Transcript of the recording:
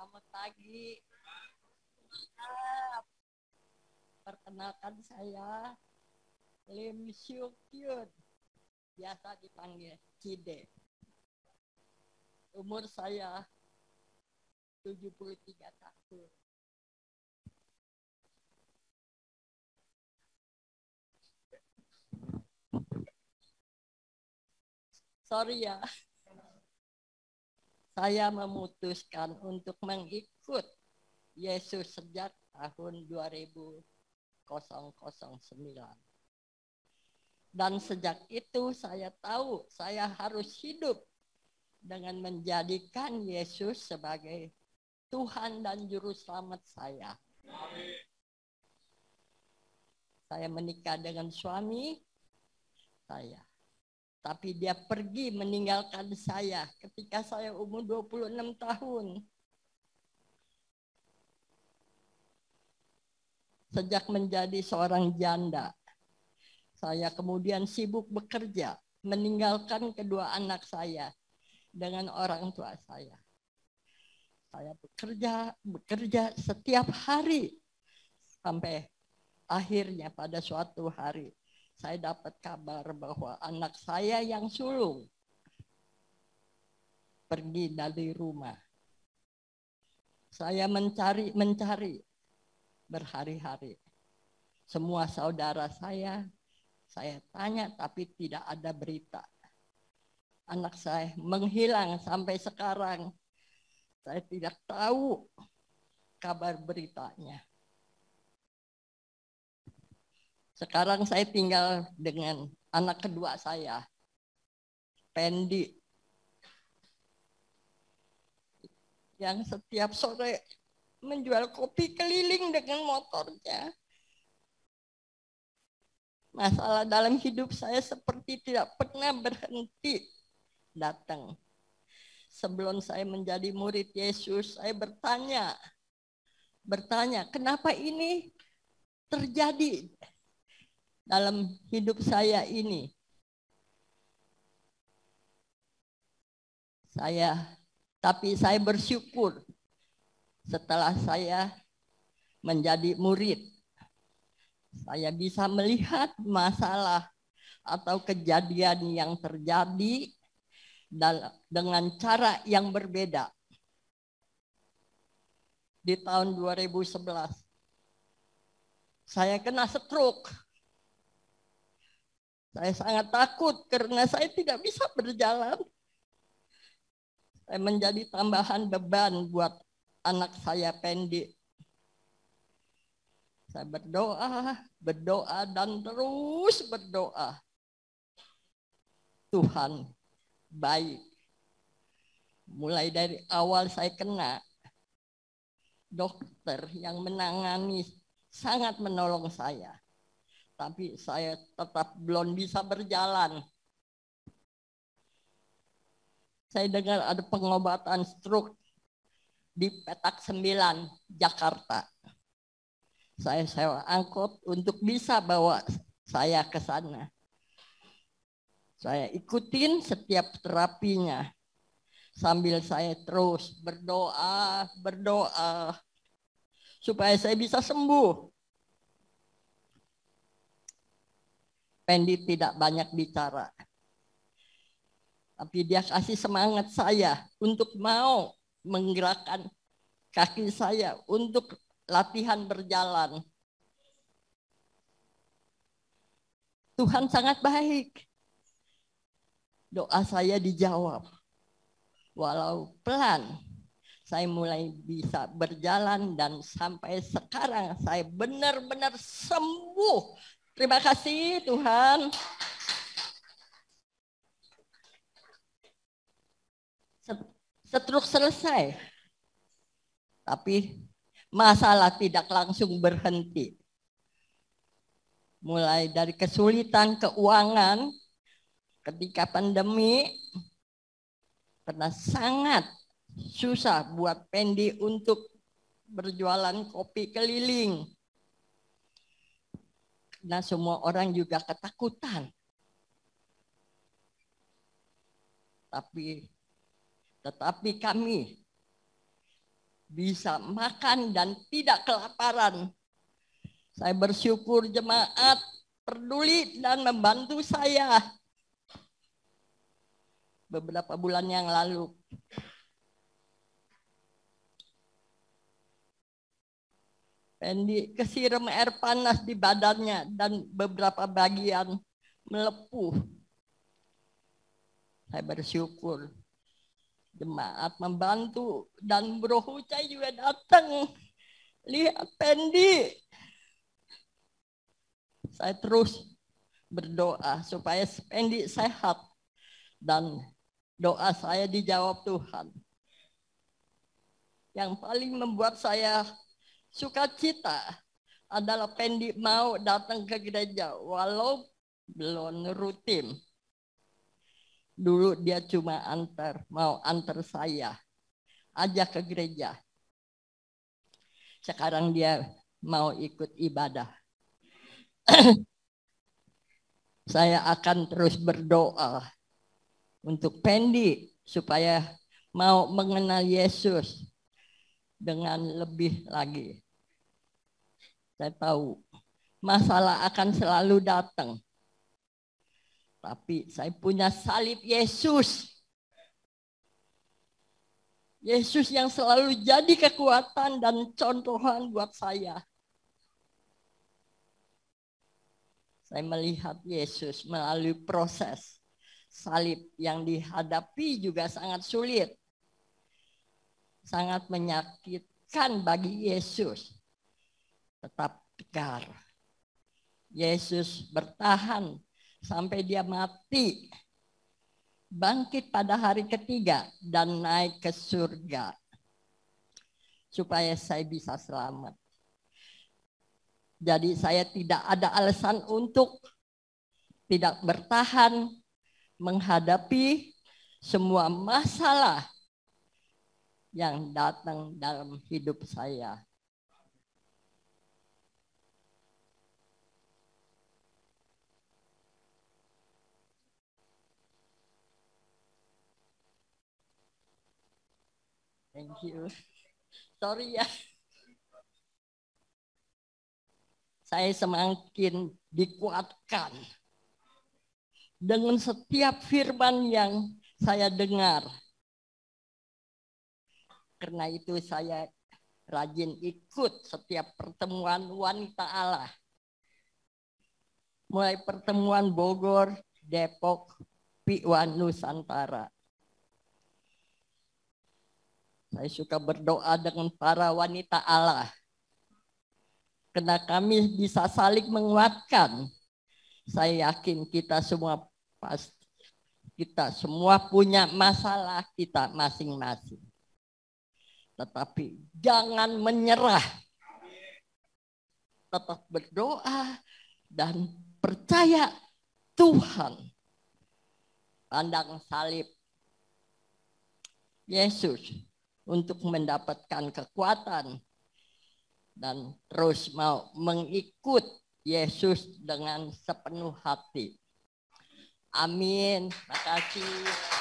Selamat pagi. Perkenalkan saya Lim Syuk Kyun, biasa dipanggil Cide. Umur saya 73 tahun. Sorry ya, saya memutuskan untuk mengikut Yesus sejak tahun 2009. Dan sejak itu saya tahu saya harus hidup dengan menjadikan Yesus sebagai Tuhan dan Juru Selamat saya. Saya menikah dengan suami saya. Tapi dia pergi meninggalkan saya ketika saya umur 26 tahun. Sejak menjadi seorang janda, saya kemudian sibuk bekerja, meninggalkan kedua anak saya dengan orang tua saya. Saya bekerja setiap hari sampai akhirnya pada suatu hari saya dapat kabar bahwa anak saya yang sulung pergi dari rumah. Saya mencari berhari-hari. Semua saudara saya tanya tapi tidak ada berita. Anak saya menghilang sampai sekarang. Saya tidak tahu kabar beritanya. Sekarang saya tinggal dengan anak kedua saya, Pendi, yang setiap sore menjual kopi keliling dengan motornya. Masalah dalam hidup saya seperti tidak pernah berhenti datang. Sebelum saya menjadi murid Yesus, saya bertanya, kenapa ini terjadi dalam hidup saya ini? Tapi saya bersyukur setelah saya menjadi murid. Saya bisa melihat masalah atau kejadian yang terjadi dengan cara yang berbeda. Di tahun 2011, saya kena stroke. Saya sangat takut karena saya tidak bisa berjalan. Saya menjadi tambahan beban buat anak saya Pendi. Saya berdoa dan terus berdoa. Tuhan baik. Mulai dari awal saya kena, dokter yang menangani sangat menolong saya. Tapi saya tetap belum bisa berjalan. Saya dengar ada pengobatan stroke di Petak 9, Jakarta. Saya sewa angkot untuk bisa bawa saya ke sana. Saya ikutin setiap terapinya. Sambil saya terus berdoa supaya saya bisa sembuh. Pendi tidak banyak bicara. Tapi dia kasih semangat saya untuk mau menggerakkan kaki saya untuk latihan berjalan. Tuhan sangat baik. Doa saya dijawab. Walau pelan, saya mulai bisa berjalan dan sampai sekarang saya benar-benar sembuh. Terima kasih Tuhan. Stroke selesai. Tapi masalah tidak langsung berhenti. Mulai dari kesulitan keuangan ketika pandemi, karena sangat susah buat Pendi untuk berjualan kopi keliling. Karena semua orang juga ketakutan. Tetapi kami bisa makan dan tidak kelaparan. Saya bersyukur jemaat peduli dan membantu saya beberapa bulan yang lalu. Pendi kesiram air panas di badannya dan beberapa bagian melepuh. Saya bersyukur jemaat membantu dan Bro Hucai juga datang. Lihat Pendi. Saya terus berdoa supaya Pendi sehat dan doa saya dijawab Tuhan. Yang paling membuat saya sukacita adalah Pendi mau datang ke gereja walau belum rutin. Dulu dia cuma mau antar saya ajak ke gereja. Sekarang dia mau ikut ibadah. Saya akan terus berdoa untuk Pendi supaya mau mengenal Yesus dengan lebih lagi. Saya tahu masalah akan selalu datang. Tapi saya punya salib Yesus. Yesus yang selalu jadi kekuatan dan contohan buat saya. Saya melihat Yesus melalui proses salib yang dihadapi juga sangat sulit. Sangat menyakitkan bagi Yesus. Tetap tegar. Yesus bertahan sampai dia mati. Bangkit pada hari ketiga dan naik ke surga. Supaya saya bisa selamat. Jadi saya tidak ada alasan untuk tidak bertahan menghadapi semua masalah yang datang dalam hidup saya. Thank you. Sorry ya. Saya semakin dikuatkan dengan setiap firman yang saya dengar. Karena itu saya rajin ikut setiap pertemuan wanita Allah. Mulai pertemuan Bogor, Depok, Piwan, Nusantara. Saya suka berdoa dengan para wanita Allah. Karena kami bisa saling menguatkan. Saya yakin kita semua punya masalah kita masing-masing. Tetapi jangan menyerah. Tetap berdoa dan percaya Tuhan. Pandang salib Yesus untuk mendapatkan kekuatan dan terus mau mengikut Yesus dengan sepenuh hati. Amin. Terima kasih.